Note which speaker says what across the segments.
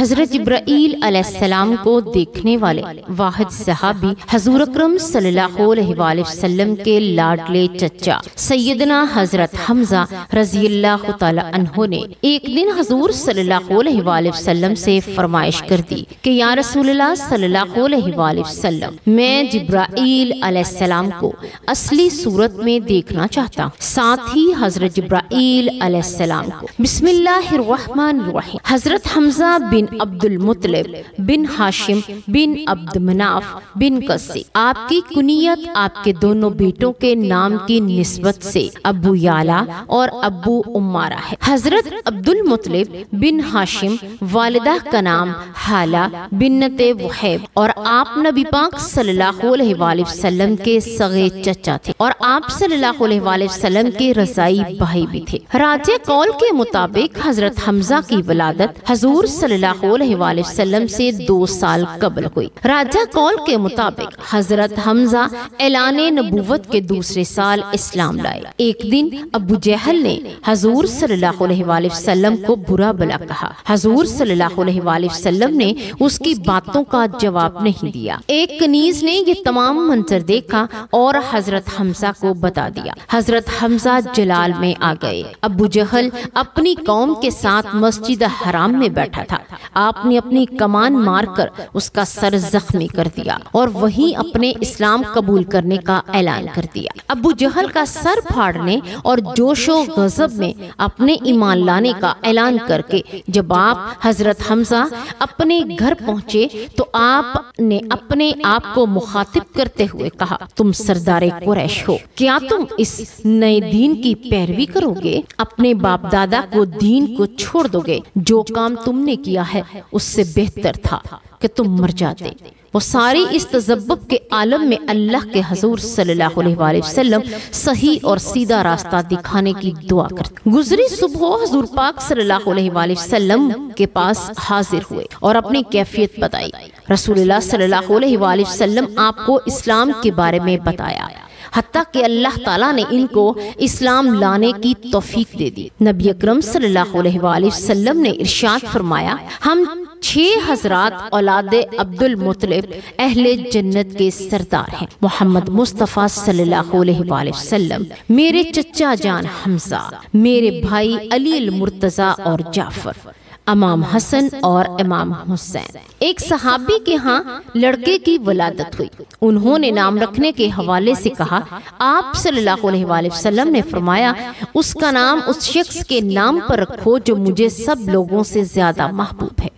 Speaker 1: حضرت جبرائیل علیہ السلام کو دیکھنے والے واحد صحابی حضور اکرم صلی اللہ علیہ وآلہ وسلم کے لاڈلے چچا سیدنا حضرت حمزہ رضی اللہ تعالی عنہ نے ایک دن حضور صلی اللہ علیہ وآلہ وسلم سے فرمائش کر دی کہ یا رسول اللہ صلی اللہ علیہ وآلہ وسلم، میں جبرائیل علیہ السلام کو اصلی صورت میں دیکھنا چاہتا ہوں، ساتھ ہی حضرت جبرائیل علیہ السلام کو۔ بسم اللہ الرحمن الرحیم۔ حضرت حمزہ بن عبد المطلب بن ہاشم بن عبد مناف بن قصی، آپ کی کنیت آپ کے دونوں بیٹوں کے نام کی نسبت سے ابو یعلا اور ابو عمارہ ہے۔ حضرت عبد المطلب بن ہاشم والدہ کا نام حالہ بنت وحیب اور آپ نبی پاک صلی اللہ علیہ وآلہ وسلم کے سگے چچا تھے اور آپ صلی اللہ علیہ وآلہ وسلم کے رضائی بھائی بھی تھے۔ راجہ قول کے مطابق حضرت حمزہ کی ولادت حضور صلی اللہ علیہ وآلہ وسلم سے 2 سال قبل ہوئی۔ راجہ قول کے مطابق حضرت حمزہ اعلان نبوت کے دوسرے سال اسلام لائے۔ ایک دن ابو جہل نے حضور صلی اللہ علیہ وآلہ وسلم کو برا بلا کہا۔ حضور صلی اللہ علیہ وآلہ وسلم نے اس کی باتوں کا جواب نہیں دیا۔ ایک کنیز نے یہ تمام منظر دیکھا اور حضرت حمزہ کو بتا دیا۔ حضرت حمزہ جلال میں آ گئے۔ ابو جہل اپنی قوم کے ساتھ مسجد حرام میں بیٹھا تھا۔ آپ نے اپنی کمان مار کر اس کا سر زخمی کر دیا اور وہیں اپنے اسلام قبول کرنے کا اعلان کر دیا۔ ابو جہل کا سر پھاڑنے اور جوش و غضب میں اپنے ایمان لانے کا اعلان کر کے جب آپ حضرت حمزہ اپنے گھر پہنچے تو آپ نے اپنے آپ کو مخاطب کرتے ہوئے کہا، تم سردار قریش ہو، کیا تم اس نئے دین کی پیروی کرو گے؟ اپنے باپ دادا کو دین کو چھوڑ دو گے؟ جو کام تم نے کیا ہے اس سے بہتر تھا کہ تم مر جاتے۔ وہ ساری اس تذبذب کے عالم میں اللہ کے حضور صلی اللہ علیہ وآلہ وسلم صحیح اور سیدھا راستہ دکھانے کی دعا کرتے۔ گزری صبح حضور پاک صلی اللہ علیہ وآلہ وسلم کے پاس حاضر ہوئے اور اپنی کیفیت بتائی۔ رسول اللہ صلی اللہ علیہ وآلہ وسلم آپ کو اسلام کے بارے میں بتایا، حتیٰ کہ اللہ تعالیٰ نے ان کو اسلام لانے کی توفیق دے دی۔ نبی اکرم صلی اللہ علیہ وآلہ وسلم نے ارشاد فرمایا، ہم 6 حضرات اولاد عبد المطلب اہل جنت کے سردار ہیں۔ محمد مصطفیٰ صلی اللہ علیہ وآلہ وسلم، میرے چچا جان حمزہ، میرے بھائی علی المرتضیٰ اور جعفر، امام حسن اور امام حسین۔ ایک صحابی کے ہاں لڑکے کی ولادت ہوئی۔ انہوں نے نام رکھنے کے حوالے سے کہا، آپ صلی اللہ علیہ وآلہ وسلم نے فرمایا، اس کا نام اس شخص کے نام پر رکھو جو مجھے سب لوگوں سے زیادہ محبوب ہے،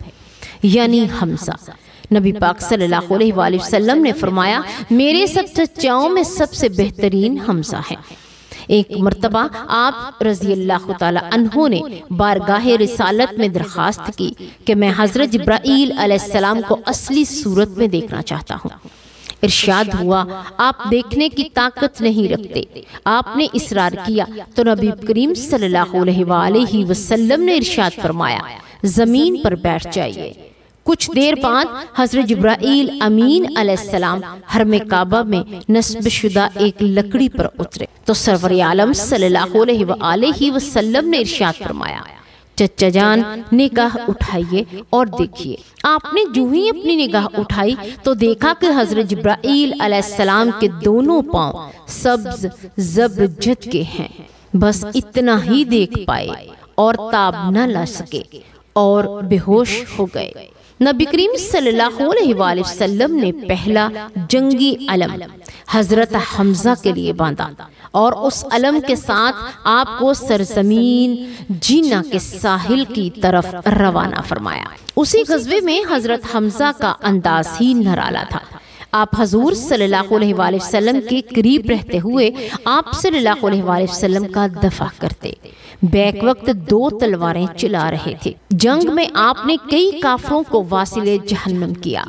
Speaker 1: یعنی حمزہ۔ نبی پاک صلی اللہ علیہ وآلہ وسلم نے فرمایا، میرے سب چچاؤں میں سب سے بہترین حمزہ ہے۔ ایک مرتبہ آپ رضی اللہ تعالی عنہ نے بارگاہ رسالت میں درخواست کی کہ میں حضرت جبرائیل علیہ السلام کو اصلی صورت میں دیکھنا چاہتا ہوں۔ ارشاد ہوا، آپ دیکھنے کی طاقت نہیں رکھتے۔ آپ نے اصرار کیا تو نبی کریم صلی اللہ علیہ وآلہ وسلم نے ارشاد فرمایا، زمین پر بیٹھ جائیے۔ کچھ دیر بعد حضرت جبرائیل امین علیہ السلام حرم کعبہ میں نصب شدہ ایک لکڑی پر اترے تو سرور عالم صلی اللہ علیہ وآلہ وسلم نے ارشاد فرمایا، چچا جان نگاہ اٹھائیے اور دیکھیے۔ آپ نے جو ہی اپنی نگاہ اٹھائی تو دیکھا کہ حضرت جبرائیل علیہ السلام کے دونوں پاؤں سبز زبرجد کے ہیں۔ بس اتنا ہی دیکھ پائے اور تاب نہ لا سکے اور بے ہوش ہو گئے۔ نبی کریم صلی اللہ علیہ وآلہ وسلم نے پہلا جنگی علم حضرت حمزہ کے لیے باندھا اور اس علم کے ساتھ آپ کو سرزمین جینا کے ساحل کی طرف روانہ فرمایا۔ اسی غزوے میں حضرت حمزہ کا انداز ہی نرالا تھا۔ آپ حضور صلی اللہ علیہ وآلہ وسلم کے قریب رہتے ہوئے آپ صلی اللہ علیہ وآلہ وسلم کا دفاع کرتے۔ بیک وقت 2 تلواریں چلا رہے تھے۔ جنگ میں آپ نے کئی کافروں کو واصل جہنم کیا۔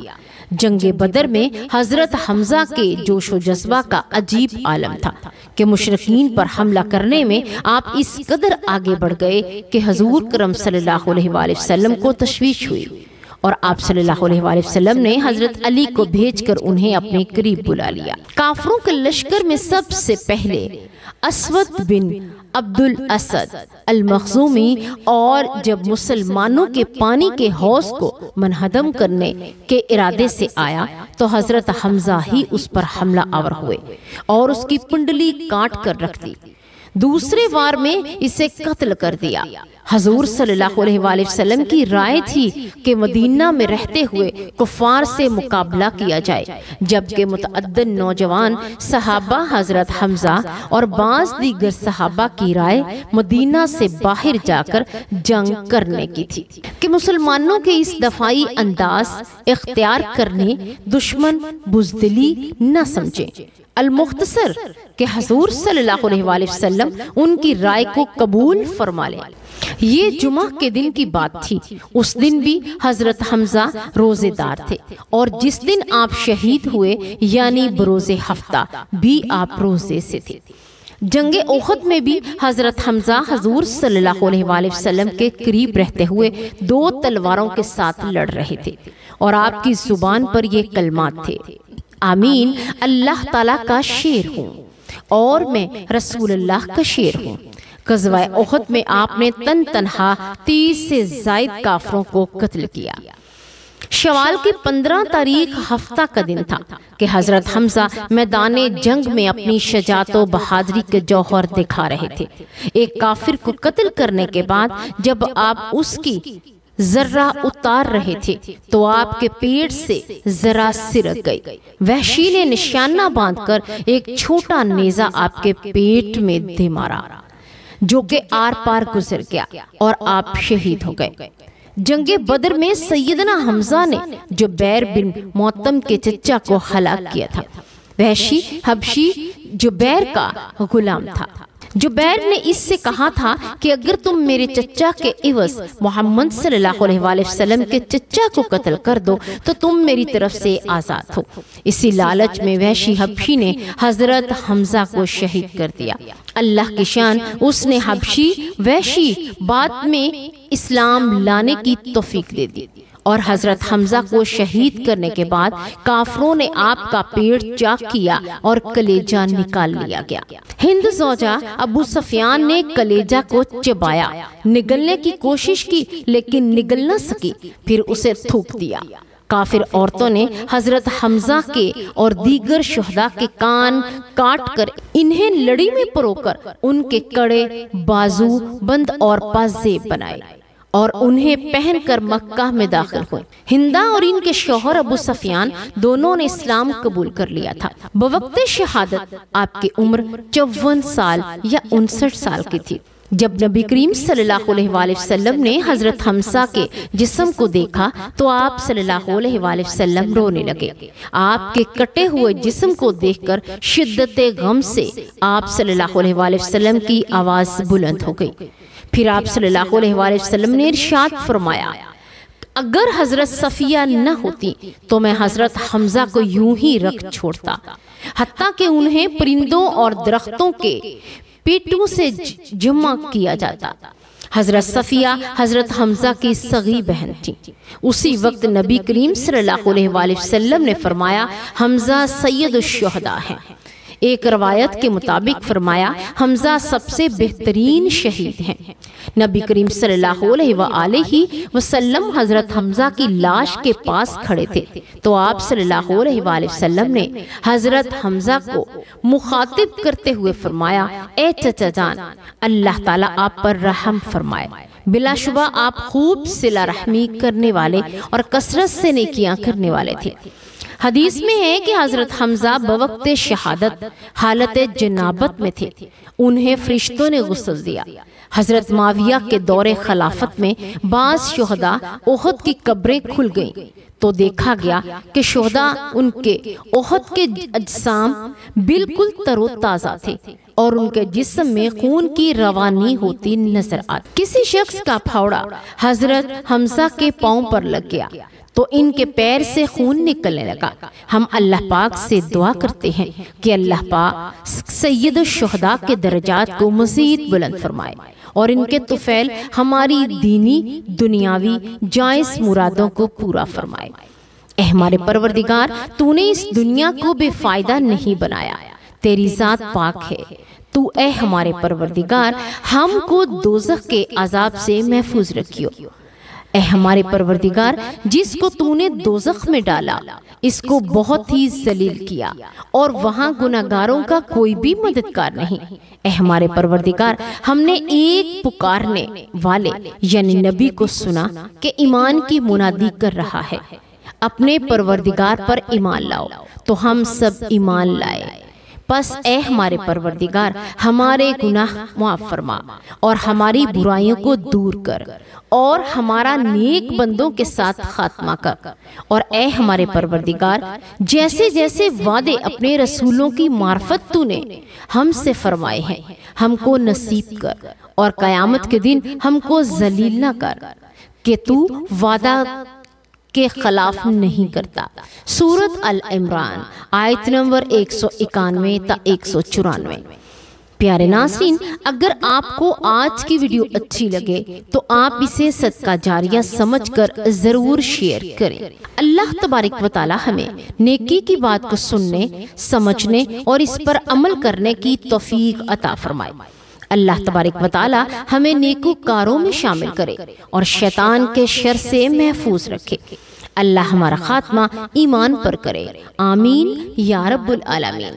Speaker 1: جنگ بدر میں حضرت حمزہ کے جوش و جذبہ کا عجیب عالم تھا کہ مشرکین پر حملہ کرنے میں آپ اس قدر آگے بڑھ گئے کہ حضور کرم صلی اللہ علیہ وآلہ وسلم کو تشویش ہوئی اور آپ صلی اللہ علیہ وآلہ وسلم نے حضرت علی کو بھیج کر انہیں اپنے قریب بلا لیا۔ کافروں کے لشکر میں سب سے پہلے اسود بن عبد الاسد المخزومی، اور جب مسلمانوں کے پانی کے حوض کو منہدم کرنے کے ارادے سے آیا تو حضرت حمزہ ہی اس پر حملہ آور ہوئے اور اس کی پنڈلی کاٹ کر رکھ دی۔ دوسرے وار میں اسے قتل کر دیا۔ حضور صلی اللہ علیہ وآلہ وسلم کی رائے تھی کہ مدینہ میں رہتے ہوئے کفار سے مقابلہ کیا جائے، جبکہ متعدد نوجوان صحابہ حضرت حمزہ اور بعض دیگر صحابہ کی رائے مدینہ سے باہر جا کر جنگ کرنے کی تھی کہ مسلمانوں کے اس دفاعی انداز اختیار کرنے دشمن بزدلی نہ سمجھیں۔ المختصر کہ حضور صلی اللہ علیہ وآلہ وسلم ان کی رائے کو قبول فرما لیں۔ یہ جمعہ کے دن کی بات تھی۔ اس دن بھی حضرت حمزہ روزے دار تھے، اور جس دن آپ شہید ہوئے یعنی بروز ہفتہ بھی آپ روزے سے تھے۔ جنگ احد میں بھی حضرت حمزہ حضور صلی اللہ علیہ وآلہ وسلم کے قریب رہتے ہوئے 2 تلواروں کے ساتھ لڑ رہے تھے، اور آپ کی زبان پر یہ کلمات تھے: آمین، اللہ تعالیٰ کا شیر ہوں اور میں رسول اللہ کا شیر ہوں۔ غزوہ احد میں آپ نے تنہا 30 سے زائد کافروں کو قتل کیا۔ شوال کی 15 تاریخ ہفتہ کا دن تھا کہ حضرت حمزہ میدان جنگ میں اپنی شجاعت و بہادری کے جوہر دکھا رہے تھے۔ ایک کافر کو قتل کرنے کے بعد جب آپ اس کی ذرہ اتار رہے تھے تو آپ کے پیٹ سے ذرہ سرک گئی۔ وحشی نے نشانہ باندھ کر ایک چھوٹا نیزہ آپ کے پیٹ میں دے مارا، جو کہ آر پار گزر گیا اور آپ شہید ہو گئے۔ جنگ بدر میں سیدنا حمزہ نے جبیر بن موتم کے چچا کو ہلاک کیا تھا۔ وحشی حبشی جبیر کا غلام تھا۔ جبیر نے اس سے کہا تھا کہ اگر تم میرے چچا کے عوض محمد صلی اللہ علیہ وآلہ وسلم کے چچا کو قتل کر دو تو تم میری طرف سے آزاد ہو۔ اسی لالچ میں وحشی حبشی نے حضرت حمزہ کو شہید کر دیا۔ اللہ کی شان، اس نے حبشی وحشی بعد میں اسلام لانے کی توفیق دے دی، اور حضرت حمزہ کو شہید کرنے کے بعد کافروں نے آپ کا پیٹ چاک کیا اور کلیجہ نکال لیا گیا۔ ہند زوجہ ابو سفیان نے کلیجہ کو چبایا، نگلنے کی کوشش کی لیکن نگل نہ سکی، پھر اسے تھوک دیا۔ کافر عورتوں نے حضرت حمزہ کے اور دیگر شہداء کے کان کاٹ کر انہیں لڑی میں پرو کر ان کے کڑے، بازو بند اور پازیب بنائے اور انہیں پہن کر مکہ میں داخل ہوئے۔ ہندا اور ان کے شوہر ابو سفیان دونوں نے اسلام قبول کر لیا تھا۔ بوقت شہادت آپ کی عمر 54 سال یا 59 سال کی تھی۔ جب نبی کریم صلی اللہ علیہ وآلہ وسلم نے حضرت حمزہ کے جسم کو دیکھا تو آپ صلی اللہ علیہ وآلہ وسلم رونے لگے۔ آپ کے کٹے ہوئے جسم کو دیکھ کر شدت غم سے آپ صلی اللہ علیہ وآلہ وسلم کی آواز بلند ہو گئی۔ پھر آپ صلی اللہ علیہ وآلہ وسلم نے ارشاد فرمایا، اگر حضرت صفیہ نہ ہوتی تو میں حضرت حمزہ کو یوں ہی رکھ چھوڑتا، حتیٰ کہ انہیں پرندوں اور درختوں کے پیٹوں سے جمع کیا جاتا۔ حضرت صفیہ حضرت حمزہ کی صغیر بہن تھی۔ اسی وقت نبی کریم صلی اللہ علیہ وآلہ وسلم نے فرمایا، حمزہ سید الشہداء ہیں۔ ایک روایت کے مطابق فرمایا، حمزہ سب سے بہترین شہید ہیں۔ نبی کریم صلی اللہ علیہ وآلہ وسلم حضرت حمزہ کی لاش کے پاس کھڑے تھے تو آپ صلی اللہ علیہ وآلہ وسلم نے حضرت حمزہ کو مخاطب کرتے ہوئے فرمایا، اے چچا جان، اللہ تعالیٰ آپ پر رحم فرمائے۔ بلا شبہ آپ خوب صلہ رحمی کرنے والے اور کثرت سے نیکیاں کرنے والے تھے۔ حدیث میں ہے کہ حضرت حمزہ بوقت شہادت حالت جنابت میں تھے، انہیں فرشتوں نے غسل دیا۔ حضرت معاویہ کے دور خلافت میں بعض شہداء احد کی قبریں کھل گئیں تو دیکھا گیا کہ شہداء ان کے احد کے اجسام بالکل تر و تازہ تھے اور ان کے جسم میں خون کی روانی ہوتی نظر آتی۔ کسی شخص کا پھاوڑا حضرت حمزہ کے پاؤں پر لگ گیا تو ان کے پیر سے خون نکلنے لگا۔ ہم اللہ پاک سے دعا کرتے ہیں کہ اللہ پاک سید الشہداء کے درجات کو مزید بلند فرمائے اور ان کے طفیل ہماری دینی دنیاوی جائز مرادوں کو پورا فرمائے۔ اے ہمارے پروردگار، تو نے اس دنیا کو بے فائدہ نہیں بنایا، تیری ذات پاک ہے، تو اے ہمارے پروردگار ہم کو دوزخ کے عذاب سے محفوظ رکھیو۔ اے ہمارے پروردگار جس کو تو نے دوزخ میں ڈالا اس کو بہت ہی ذلیل کیا اور وہاں گناہگاروں کا کوئی بھی مددگار نہیں۔ اے ہمارے پروردگار ہم نے ایک پکارنے والے یعنی نبی کو سنا کہ ایمان کی منادی کر رہا ہے، اپنے پروردگار پر ایمان لاؤ، تو ہم سب ایمان لائے۔ پس اے ہمارے پروردگار ہمارے گناہ معاف فرما اور ہماری برائیوں کو دور کر اور ہمارا نیک بندوں کے ساتھ خاتمہ کر، اور اے ہمارے پروردگار جیسے جیسے وعدے اپنے رسولوں کی معرفت تو نے ہم سے فرمائے ہیں ہم کو نصیب کر، اور قیامت کے دن ہم کو ذلیل نہ کر کہ تو وعدہ کے خلاف نہیں کرتا۔ سورۃ ال-عمران آیت نمبر 191 تا 194۔ پیارے ناظرین، اگر آپ کو آج کی ویڈیو اچھی لگے تو آپ اسے صدقہ جاریہ سمجھ کر ضرور شیئر کریں۔ اللہ تبارک و تعالی ہمیں نیکی کی بات کو سننے، سمجھنے اور اس پر عمل کرنے کی توفیق عطا فرمائے۔ اللہ تبارک و تعالی ہمیں نیکوکاروں میں شامل کرے اور شیطان کے شر سے محفوظ رکھے۔ اللہ ہمارا خاتمہ ایمان پر کرے، آمین یا رب العالمین۔